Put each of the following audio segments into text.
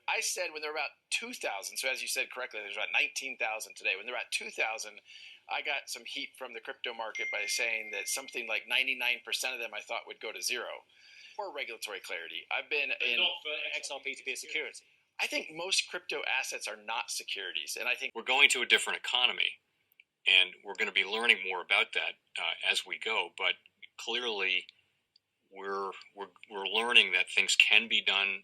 I said when they're about 2,000, so as you said correctly, there's about 19,000 today. When they're at 2,000, I got some heat from the crypto market by saying that something like 99% of them I thought would go to zero. For regulatory clarity, I've been not for XRP to be a security. I think most crypto assets are not securities, and I think we're going to a different economy, and we're going to be learning more about that as we go. But clearly, we're learning that things can be done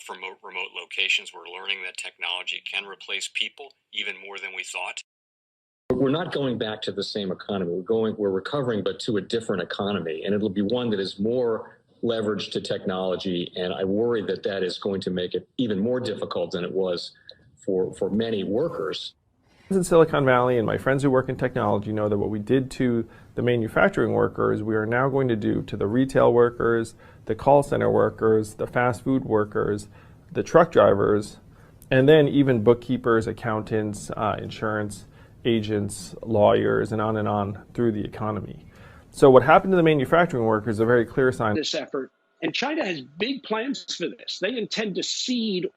from remote locations. We're learning that technology can replace people even more than we thought. We're not going back to the same economy. We're recovering, but to a different economy, and it'll be one that is more leveraged to technology. And I worry that that is going to make it even more difficult than it was for many workers. In Silicon Valley, and my friends who work in technology know that what we did to the manufacturing workers, we are now going to do to the retail workers, the call center workers, the fast food workers, the truck drivers, and then even bookkeepers, accountants, insurance agents, lawyers, and on through the economy. So what happened to the manufacturing workers is a very clear sign. This effort, and China has big plans for this. They intend to seed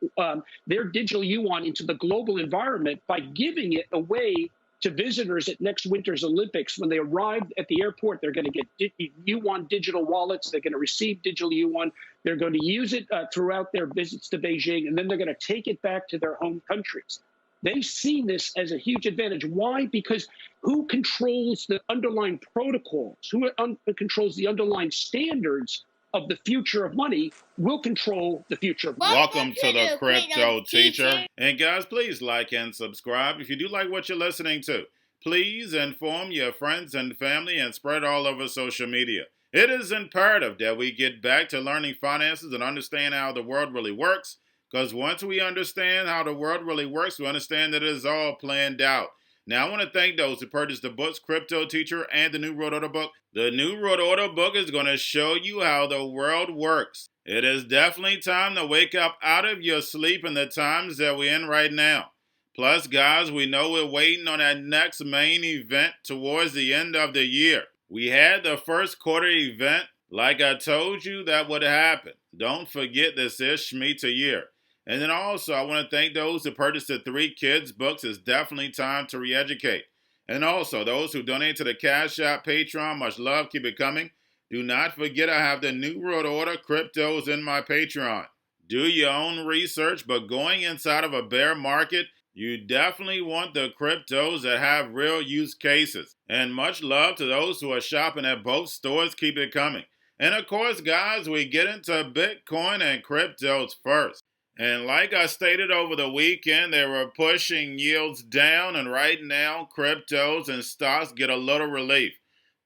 their digital yuan into the global environment by giving it away to visitors at next winter's Olympics. When they arrive at the airport, they're going to get yuan digital wallets. They're going to receive digital yuan. They're going to use it throughout their visits to Beijing, and then they're going to take it back to their home countries. They see this as a huge advantage. Why? Because who controls the underlying protocols, who controls the underlying standards of the future of money will control the future of money. Welcome to the Crypto Teacher. And guys, please like and subscribe. If you do like what you're listening to, please inform your friends and family and spread all over social media. It is imperative that we get back to learning finances and understand how the world really works. Because once we understand how the world really works, we understand that it is all planned out. Now, I want to thank those who purchased the books, Crypto Teacher and the New World Order book. The New World Order book is going to show you how the world works. It is definitely time to wake up out of your sleep in the times that we're in right now. Plus, guys, we know we're waiting on that next main event towards the end of the year. We had the first quarter event. Like I told you, that would happen. Don't forget this is Shemitah year. And then also, I want to thank those who purchased the 3 Kids books. It's definitely time to re-educate. And also, those who donate to the Cash App, Patreon, much love, keep it coming. Do not forget I have the New World Order cryptos in my Patreon. Do your own research, but going inside of a bear market, you definitely want the cryptos that have real use cases. And much love to those who are shopping at both stores, keep it coming. And of course, guys, we get into Bitcoin and cryptos first. And like I stated over the weekend, they were pushing yields down, and right now, cryptos and stocks get a little relief.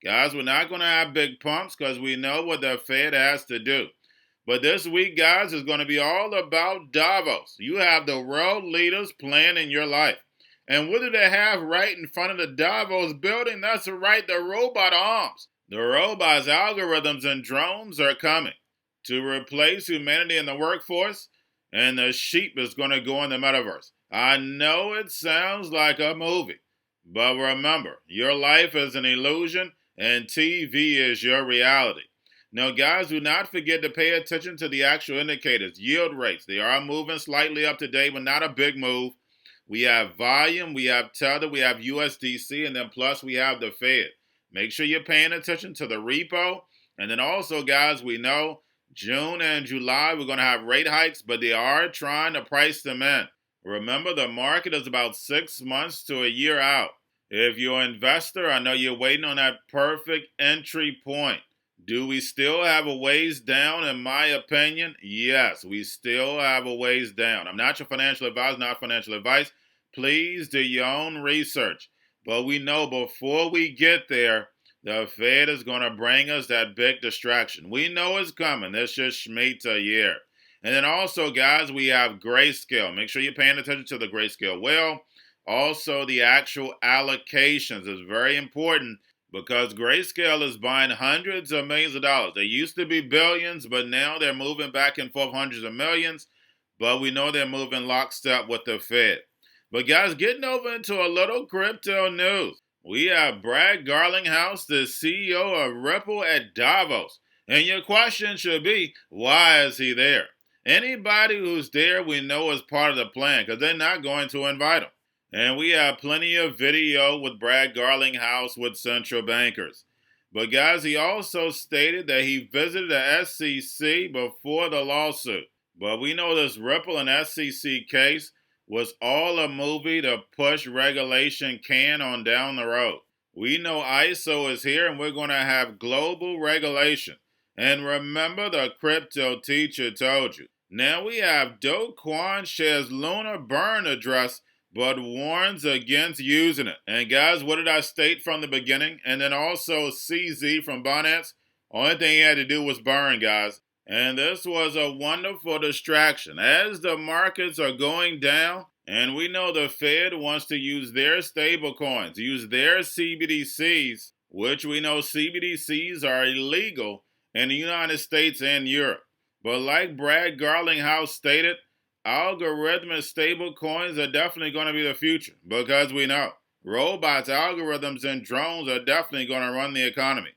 Guys, we're not going to have big pumps because we know what the Fed has to do. But this week, guys, is going to be all about Davos. You have the world leaders planning your life. And what do they have right in front of the Davos building? That's right, the robot arms. The robots, algorithms, and drones are coming to replace humanity in the workforce. And the sheep is going to go in the metaverse. I know it sounds like a movie, but remember, your life is an illusion and TV is your reality. Now, guys, do not forget to pay attention to the actual indicators, yield rates. They are moving slightly up today, but not a big move. We have volume, we have Tether, we have USDC, and then plus we have the Fed. Make sure you're paying attention to the repo. And then also, guys, we know June and July, we're going to have rate hikes, but they are trying to price them in. Remember, the market is about 6 months to a year out. If you're an investor, I know you're waiting on that perfect entry point. Do we still have a ways down? In my opinion, yes, we still have a ways down. I'm not your financial advisor, not financial advice. Please do your own research. But we know before we get there, the Fed is going to bring us that big distraction. We know it's coming. This is Shemitah year. And then also, guys, we have Grayscale. Make sure you're paying attention to the Grayscale whale. Also, the actual allocations is very important because Grayscale is buying hundreds of millions of dollars. They used to be billions, but now they're moving back and forth hundreds of millions. But we know they're moving lockstep with the Fed. But guys, getting over into a little crypto news. We have Brad Garlinghouse, the CEO of Ripple at Davos. And your question should be, why is he there? Anybody who's there we know is part of the plan because they're not going to invite them. And we have plenty of video with Brad Garlinghouse with central bankers. But guys, he also stated that he visited the SEC before the lawsuit. But we know this Ripple and SEC case was all a movie to push regulation can on down the road. We know ISO is here and we're going to have global regulation. And remember, the crypto teacher told you. Now we have Do Kwon shares lunar burn address but warns against using it. And guys, what did I state from the beginning? And then also CZ from Binance. Only thing he had to do was burn, guys. And this was a wonderful distraction. As the markets are going down, and we know the Fed wants to use their stable coins, use their CBDCs, which we know CBDCs are illegal in the United States and Europe. But like Brad Garlinghouse stated, algorithmic stable coins are definitely going to be the future because we know robots, algorithms, and drones are definitely going to run the economy.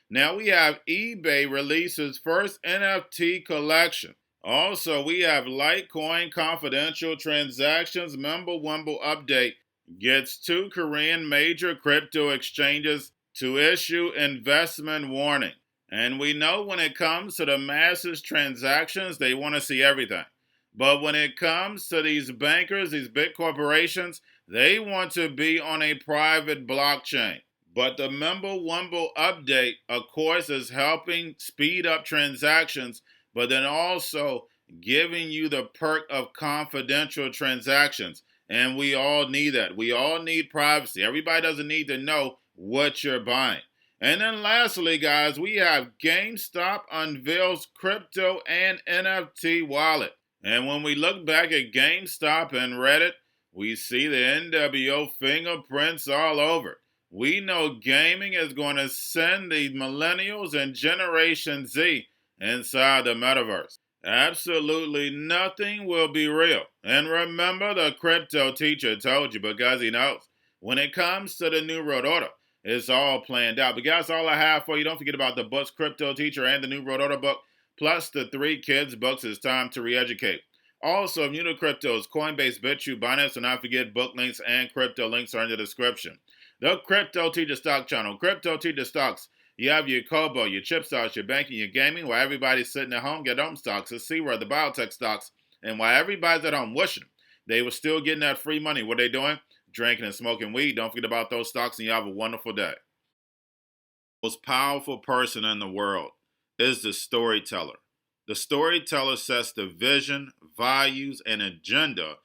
Now we have eBay releases first NFT collection. Also, we have Litecoin confidential transactions. Mumble update gets 2 Korean major crypto exchanges to issue investment warning. And we know when it comes to the masses transactions, they want to see everything. But when it comes to these bankers, these big corporations, they want to be on a private blockchain. But the Mumble update, of course, is helping speed up transactions, but then also giving you the perk of confidential transactions. And we all need that. We all need privacy. Everybody doesn't need to know what you're buying. And then lastly, guys, we have GameStop unveils crypto and NFT wallet. And when we look back at GameStop and Reddit, we see the NWO fingerprints all over. We know gaming is going to send the millennials and Generation Z inside the metaverse. Absolutely nothing will be real. And remember, the crypto teacher told you because he knows. When it comes to the New World Order, it's all planned out. But guys, all I have for you, don't forget about the books, Crypto Teacher and the New World Order book, plus the 3 kids books. It's time to re-educate. Also, if you're new to cryptos, Coinbase, BitChute, Binance, and not forget book links and crypto links are in the description. The Crypto Teacher Stock Channel, Crypto Teacher Stocks. You have your Kobo, your chip stocks, your banking, your gaming, while everybody's sitting at home, get home stocks, the C-Word, the biotech stocks, and while everybody's at home wishing they were still getting that free money, what are they doing? Drinking and smoking weed. Don't forget about those stocks, and you have a wonderful day. The most powerful person in the world is the storyteller. The storyteller sets the vision, values, and agenda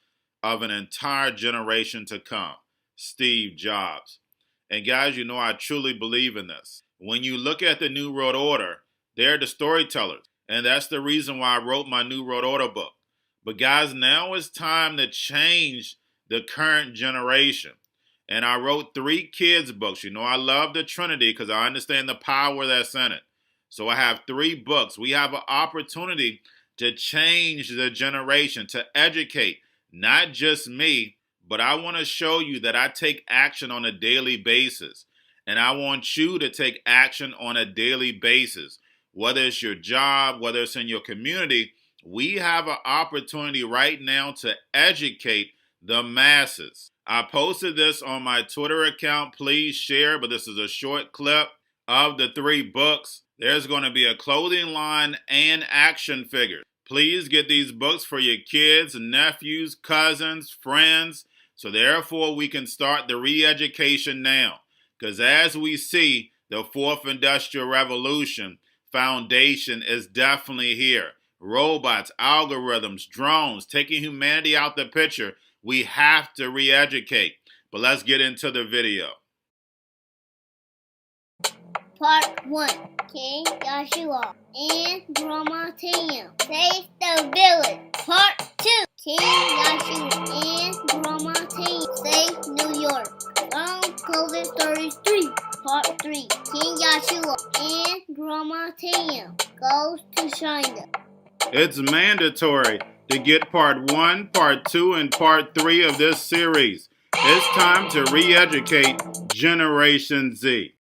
of an entire generation to come. Steve Jobs. And guys, you know I truly believe in this. When you look at the New World Order, they're the storytellers. And that's the reason why I wrote my New World Order book. But guys, now it's time to change the current generation. And I wrote 3 kids books. You know I love the Trinity because I understand the power that's in it. So I have 3 books. We have an opportunity to change the generation, to educate, not just me, but I want to show you that I take action on a daily basis. And I want you to take action on a daily basis. Whether it's your job, whether it's in your community, we have an opportunity right now to educate the masses. I posted this on my Twitter account. Please share, but this is a short clip of the 3 books. There's going to be a clothing line and action figures. Please get these books for your kids, nephews, cousins, friends, so therefore we can start the re-education now. Because as we see, the 4th Industrial Revolution foundation is definitely here. Robots, algorithms, drones, taking humanity out the picture. We have to re-educate. But let's get into the video. Part 1. King Joshua and Drama Tam save the village. Part 2. King Joshua and Drama Tam save New York from COVID 33. Part 3. King Joshua and Drama Tam goes to China. It's mandatory to get part 1, part 2, and part 3 of this series. It's time to re-educate Generation Z.